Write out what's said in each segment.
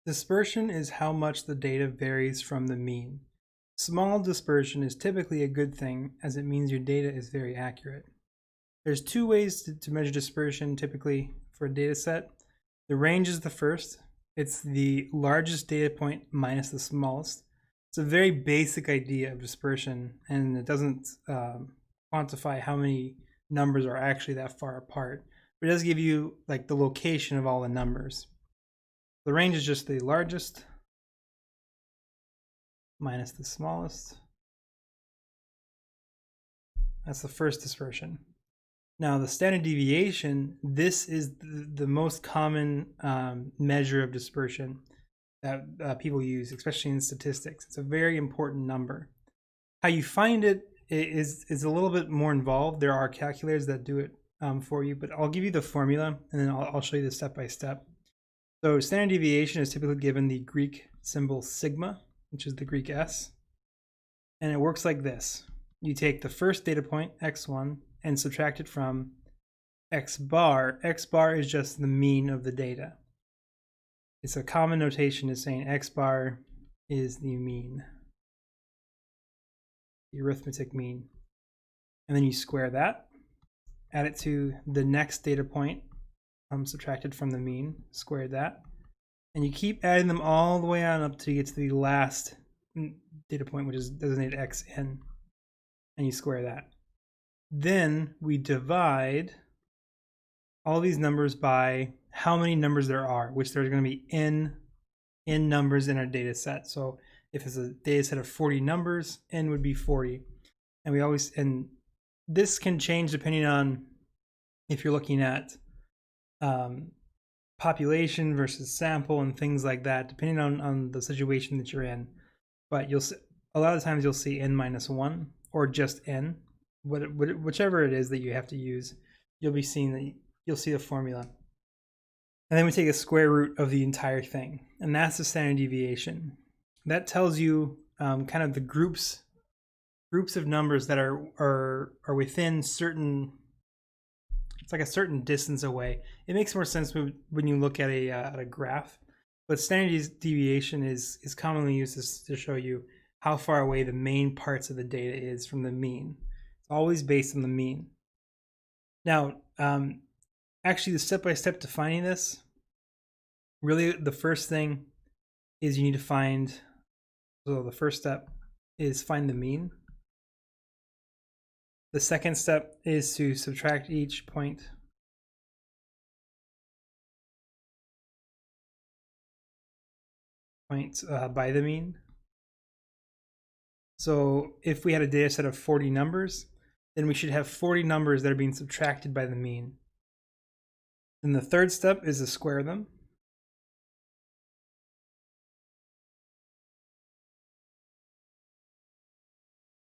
Dispersion is how much the data varies from the mean. Small dispersion is typically a good thing, as it means your data is very accurate. There's two ways to measure dispersion typically for a data set. The range is the first. It's the largest data point minus the smallest. It's a very basic idea of dispersion, and it doesn't quantify how many numbers are actually that far apart. But it does give you like the location of all the numbers. The range is just the largest minus the smallest. That's the first dispersion. Now the standard deviation, this is the most common measure of dispersion that people use, especially in statistics. It's a very important number. How you find it is a little bit more involved. There are calculators that do it for you, but I'll give you the formula and then I'll show you the step by step. So standard deviation is typically given the Greek symbol sigma, which is the Greek S, and it works like this. You take the first data point, x1, and subtract it from x bar. X bar is just the mean of the data. It's a common notation is saying x bar is the mean, the arithmetic mean. And then you square that, add it to the next data point, subtracted from the mean, square that, and you keep adding them all the way on up till you get to the last data point, which is designated xn, and you square that. Then we divide all these numbers by how many numbers there are, which there's going to be n numbers in our data set. So if it's a data set of 40 numbers, n would be 40. And this can change depending on if you're looking at population versus sample and things like that, depending on the situation that you're in. But you'll see, a lot of times you'll see n minus 1 or just n. Whichever it is that you have to use, you'll be seeing that you'll see the formula. And then we take a square root of the entire thing, and that's the standard deviation. That tells you kind of the groups of numbers that are within certain. It's like a certain distance away. It makes more sense when you look at a graph. But standard deviation is commonly used to show you how far away the main parts of the data is from the mean. It's always based on the mean. Now, actually, the step-by-step defining this, really the first thing is you need to find, so the first step is find the mean. The second step is to subtract each point by the mean. So if we had a data set of 40 numbers, then we should have 40 numbers that are being subtracted by the mean. Then the third step is to square them.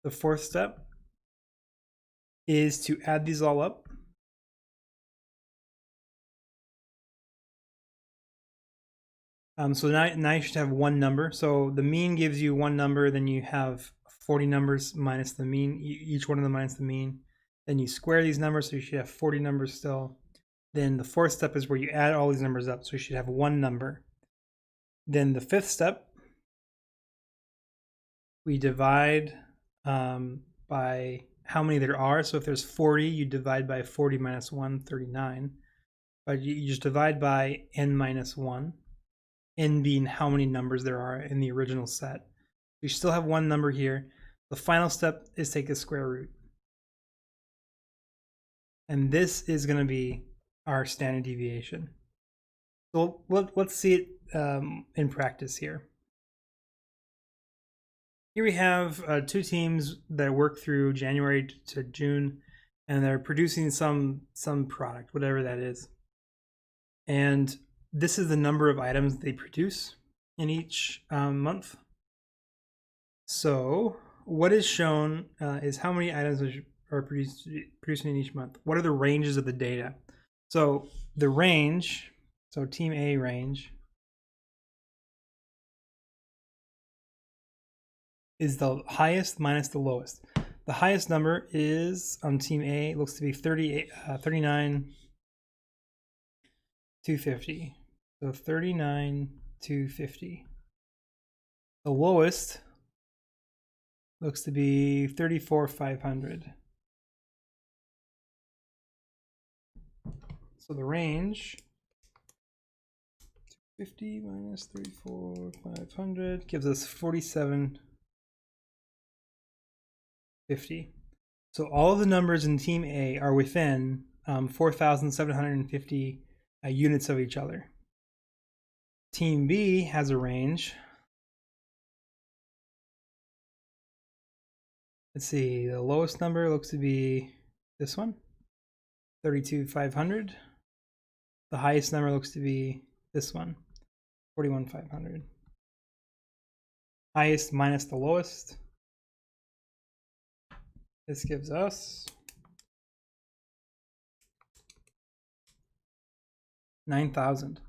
The fourth step is to add these all up. So now you should have one number. So the mean gives you one number, then you have 40 numbers minus the mean, each one of them minus the mean. Then you square these numbers, so you should have 40 numbers still. Then the fourth step is where you add all these numbers up, so you should have one number. Then the fifth step, we divide by how many there are. So if there's 40, you divide by 40 minus 1, 39. But you just divide by n minus 1, n being how many numbers there are in the original set. You still have one number here. The final step is take the square root. And this is going to be our standard deviation. So let's see it in practice here. Here we have two teams that work through January to June, and they're producing some product, whatever that is. And this is the number of items they produce in each month. So what is shown is how many items are producing in each month. What are the ranges of the data? So the range, so team A range, is the highest minus the lowest. The highest number is on team A, looks to be 39,250. So 39 250. The lowest looks to be 34,500. So the range, 250 minus 34,500 gives us 4750. So all of the numbers in Team A are within 4,750 units of each other. Team B has a range. Let's see, the lowest number looks to be this one, 32,500. The highest number looks to be this one, 41,500. Highest minus the lowest. This gives us 9,000.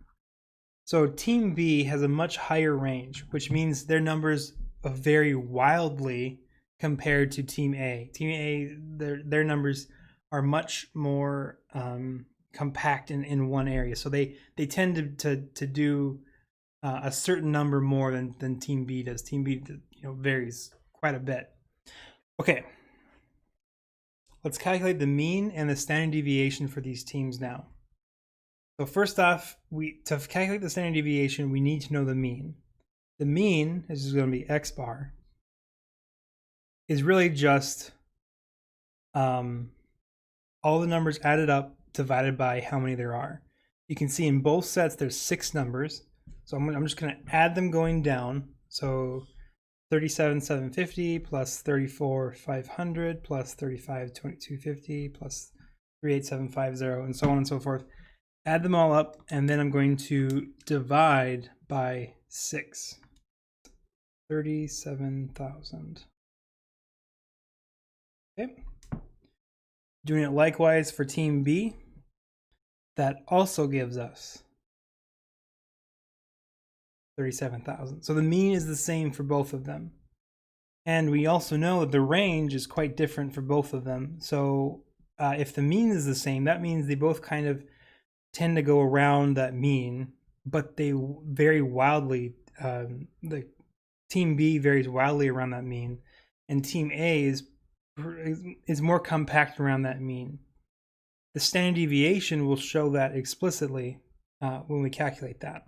So Team B has a much higher range, which means their numbers vary wildly compared to Team A. Team A, their numbers are much more compact in one area. So they tend to do a certain number more than Team B does. Team B, varies quite a bit. Okay. Let's calculate the mean and the standard deviation for these teams now. So first off, to calculate the standard deviation, we need to know the mean. The mean, this is going to be X bar, is really just all the numbers added up divided by how many there are. You can see in both sets there's 6 numbers. So I'm just going to add them going down. So 37,750 plus 34,500 plus 35,250 plus 38,750 and so on and so forth. Add them all up, and then I'm going to divide by 6. 37,000. Okay. Doing it likewise for Team B. That also gives us 37,000. So the mean is the same for both of them. And we also know that the range is quite different for both of them. So if the mean is the same, that means they both kind of tend to go around that mean, but they vary wildly. The Team B varies wildly around that mean, and Team A is more compact around that mean. The standard deviation will show that explicitly when we calculate that.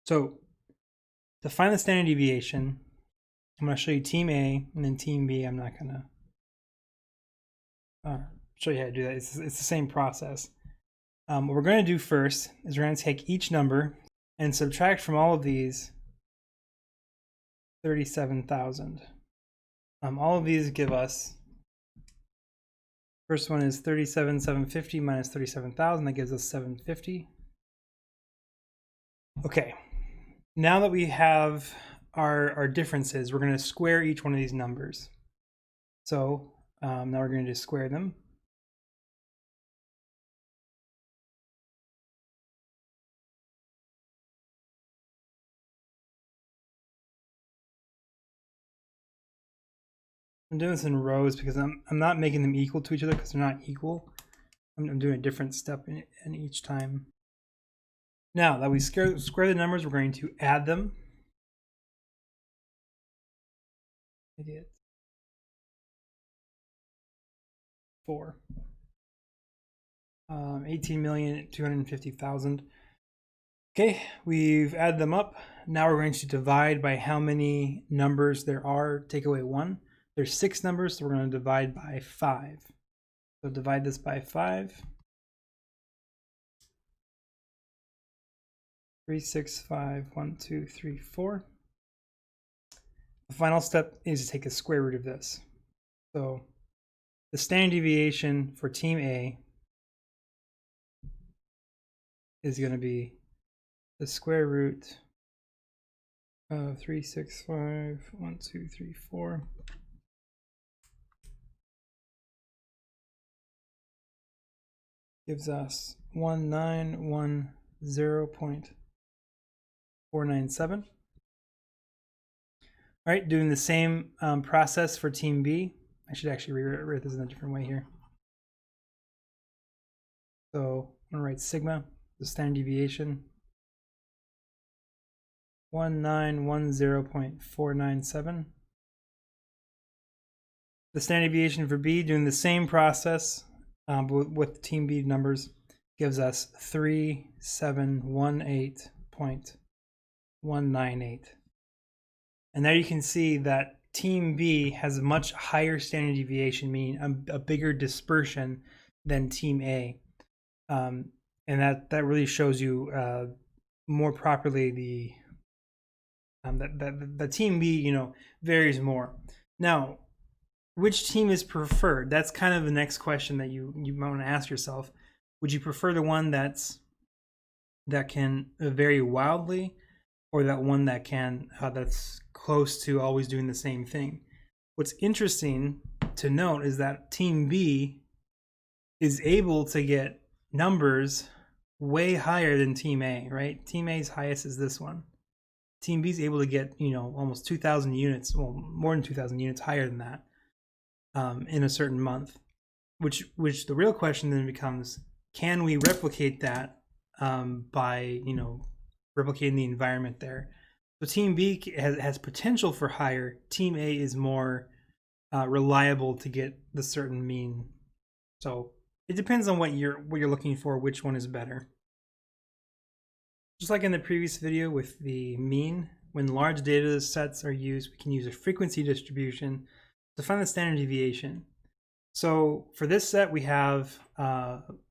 So to find the standard deviation, I'm going to show you Team A and then Team B. I'm not going to show you how to do that. It's the same process. What we're going to do first is we're going to take each number and subtract from all of these 37,000. All of these give us, first one is 37,750 minus 37,000. That gives us 750. Okay, now that we have our differences, we're going to square each one of these numbers. So now we're going to just square them. I'm doing this in rows because I'm not making them equal to each other because they're not equal. I'm doing a different step in each time. Now that we square the numbers, we're going to add them. Idiot. 4. 18,250,000. Okay, we've added them up. Now we're going to divide by how many numbers there are. Take away 1. There's 6 numbers, so we're going to divide by 5. So divide this by 5. 3, 6, 5, 1, 2, 3, 4. The final step is to take the square root of this. So the standard deviation for Team A is going to be the square root of 3, 6, 5, 1, 2, 3, 4. Gives us 1910.497. All right, doing the same process for Team B. I should actually rewrite this in a different way here. So I'm going to write sigma, the standard deviation. 1910.497. The standard deviation for B, doing the same process but with team B numbers, gives us 3718.198. And there you can see that team B has a much higher standard deviation, meaning a bigger dispersion than team A. And that really shows you more properly the team B, varies more. Now, which team is preferred? That's kind of the next question that you might want to ask yourself. Would you prefer the one that can vary wildly, or that one that can that's close to always doing the same thing? What's interesting to note is that team B is able to get numbers way higher than team A, right? Team A's highest is this one. Team B is able to get, almost 2,000 units, well, more than 2,000 units higher than that in a certain month. Which the real question then becomes, can we replicate that by, replicating the environment there? So team B has potential for higher. Team A is more reliable to get the certain mean. So it depends on what you're looking for, which one is better. Just like in the previous video with the mean, when large data sets are used, we can use a frequency distribution to find the standard deviation. So for this set, we have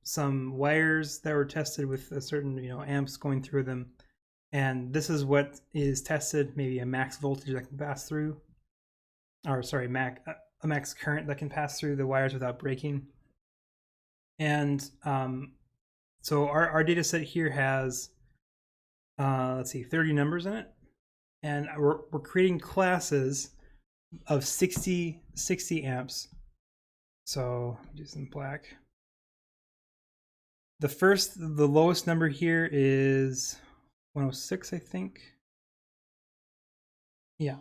some wires that were tested with a certain amps going through them, and this is what is tested. Maybe a max voltage that can pass through, or sorry, a max current that can pass through the wires without breaking. And so our data set here has let's see, 30 numbers in it, and we're creating classes of 60 amps. So do some black. The lowest number here is 106, I think. Yeah.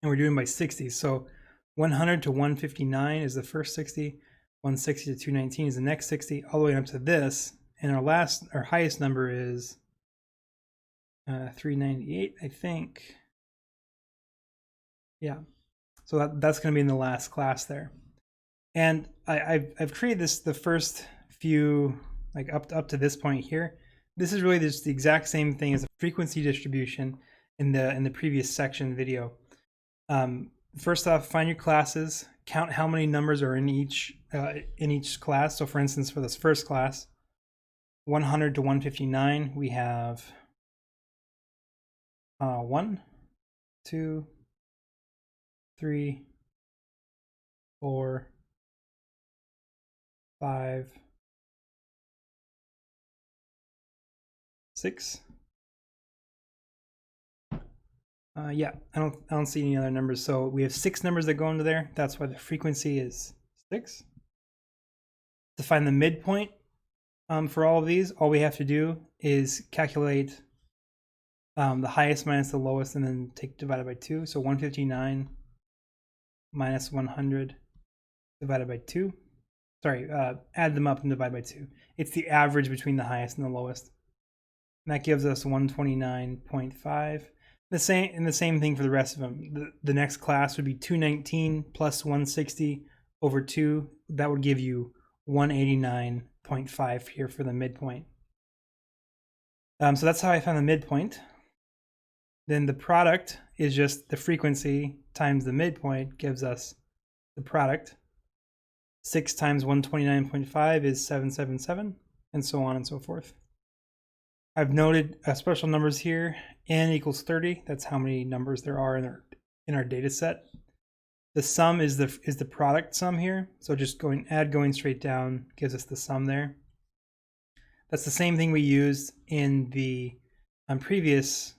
And we're doing by 60. So 100 to 159 is the first 60. 160 to 219 is the next 60, all the way up to this. And our highest number is 398, I think. Yeah. So that's going to be in the last class there. And I've created the first few, like up to this point here. This is really just the exact same thing as a frequency distribution in the previous section video. First off, find your classes, count how many numbers are in each class. So for instance, for this first class, 100 to 159, we have 1, 2, 3, 4, 5, 6. Yeah, I don't see any other numbers. So we have 6 numbers that go into there. That's why the frequency is 6. To find the midpoint for all of these, all we have to do is calculate the highest minus the lowest, and then divided by 2. So 159 minus 100 divided by 2. Sorry, add them up and divide by 2. It's the average between the highest and the lowest. And that gives us 129.5. The same thing for the rest of them. The next class would be 219 plus 160 over 2. That would give you 189.5 here for the midpoint. So that's how I found the midpoint. Then the product is just the frequency times the midpoint gives us the product. 6 times 129.5 is 777, and so on and so forth. I've noted special numbers here. N equals 30. That's how many numbers there are in our data set. The sum is the product sum here. So just going straight down gives us the sum there. That's the same thing we used in the previous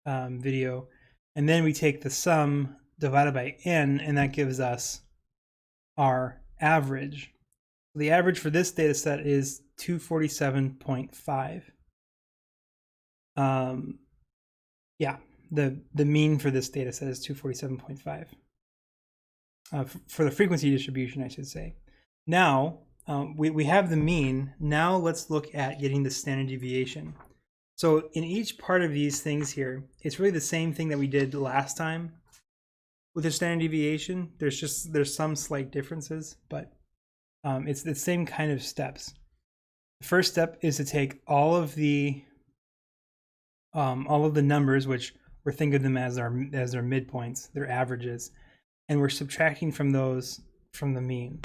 video. And then we take the sum divided by n, and that gives us our average. The average for this data set is 247.5. Yeah, the mean for this data set is 247.5. For the frequency distribution, I should say. Now, we have the mean. Now let's look at getting the standard deviation. So in each part of these things here, it's really the same thing that we did last time with the standard deviation. There's some slight differences, but it's the same kind of steps. The first step is to take all of the numbers, which we're thinking of them as their midpoints, their averages, and we're subtracting from those from the mean.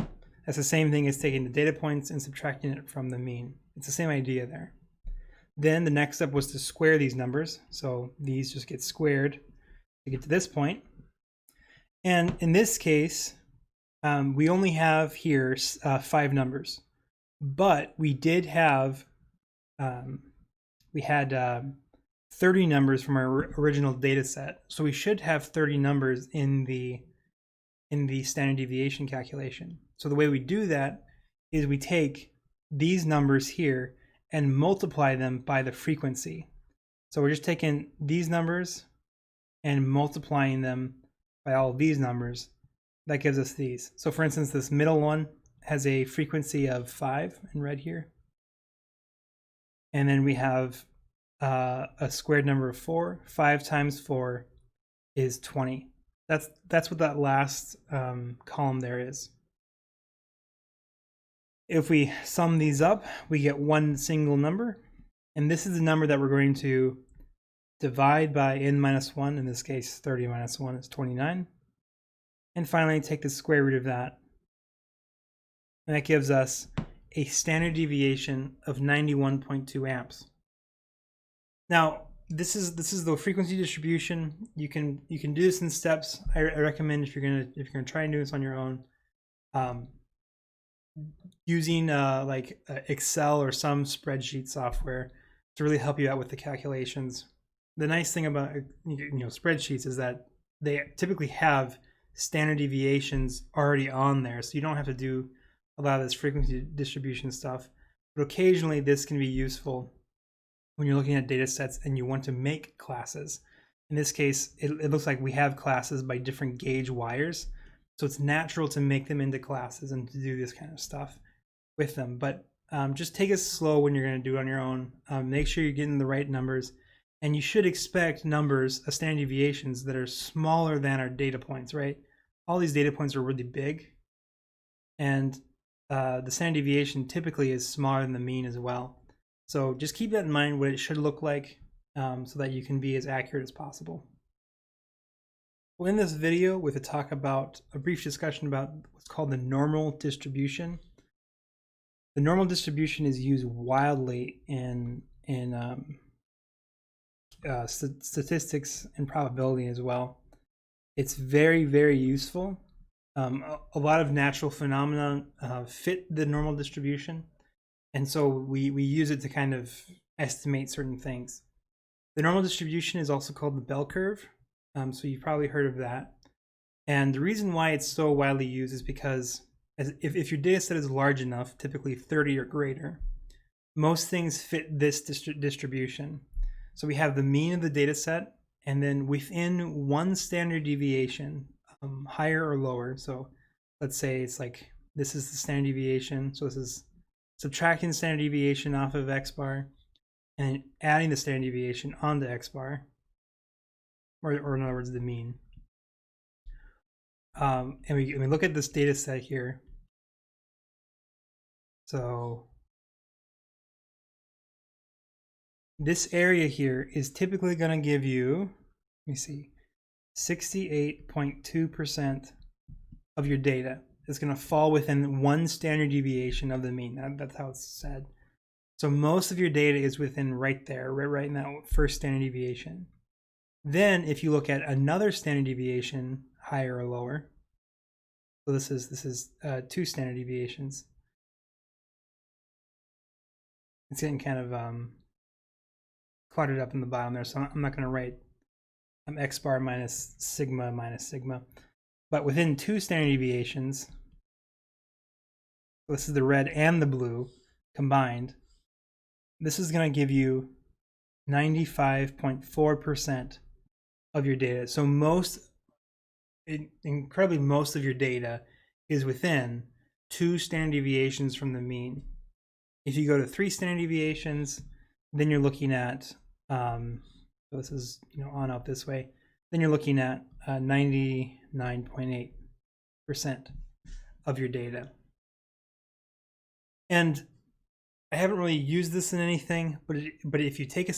That's the same thing as taking the data points and subtracting it from the mean. It's the same idea there. Then the next step was to square these numbers. So these just get squared to get to this point. And in this case, we only have here 5 numbers, but we did have, we had 30 numbers from our original data set. So we should have 30 numbers in the standard deviation calculation. So the way we do that is we take these numbers here and multiply them by the frequency. So we're just taking these numbers and multiplying them by all of these numbers. That gives us these. So for instance, this middle one has a frequency of 5 in red here. And then we have a squared number of 4. 5 times 4 is 20. That's what that last column there is. If we sum these up, we get one single number, and this is the number that we're going to divide by n minus 1. In this case, 30 minus 1 is 29. And finally, take the square root of that. And that gives us a standard deviation of 91.2 amps. Now, this is the frequency distribution. You can do this in steps. I recommend if you're gonna try and do this on your own, using like Excel or some spreadsheet software to really help you out with the calculations. The nice thing about spreadsheets is that they typically have standard deviations already on there, so you don't have to do a lot of this frequency distribution stuff. But occasionally this can be useful when you're looking at data sets and you want to make classes. In this case, it looks like we have classes by different gauge wires, so it's natural to make them into classes and to do this kind of stuff with them. But just take it slow when you're going to do it on your own. Make sure you're getting the right numbers, and you should expect numbers, standard deviations, that are smaller than our data points, right? All these data points are really big, and the standard deviation typically is smaller than the mean as well. So just keep that in mind, what it should look like, so that you can be as accurate as possible. We'll end this video with a brief discussion about what's called the normal distribution. The normal distribution is used wildly in statistics and probability as well. It's very, very useful. A lot of natural phenomena fit the normal distribution, and so we use it to kind of estimate certain things. The normal distribution is also called the bell curve, so you've probably heard of that. And the reason why it's so widely used is because if your data set is large enough, typically 30 or greater, most things fit this distribution. So we have the mean of the data set, and then within one standard deviation, higher or lower. So let's say it's like this is the standard deviation. So this is subtracting the standard deviation off of X bar and adding the standard deviation onto X bar, or in other words, the mean. And we look at this data set here. So this area here is typically going to give you, let me see, 68.2% of your data is going to fall within one standard deviation of the mean. That's how it's said. So most of your data is within right there, right in that first standard deviation. Then if you look at another standard deviation, higher or lower, so this is 2 standard deviations. It's getting kind of cluttered up in the bottom there, so I'm not going to write X bar minus sigma. But within 2 standard deviations, this is the red and the blue combined, this is going to give you 95.4% of your data. So incredibly most of your data is within 2 standard deviations from the mean. If you go to 3 standard deviations, then you're looking at So this is, on out this way. Then you're looking at 99.8% of your data. And I haven't really used this in anything, but if you take a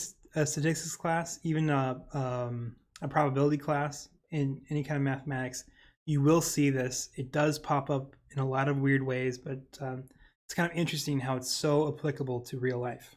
statistics class, even a probability class in any kind of mathematics, you will see this. It does pop up in a lot of weird ways, but it's kind of interesting how it's so applicable to real life.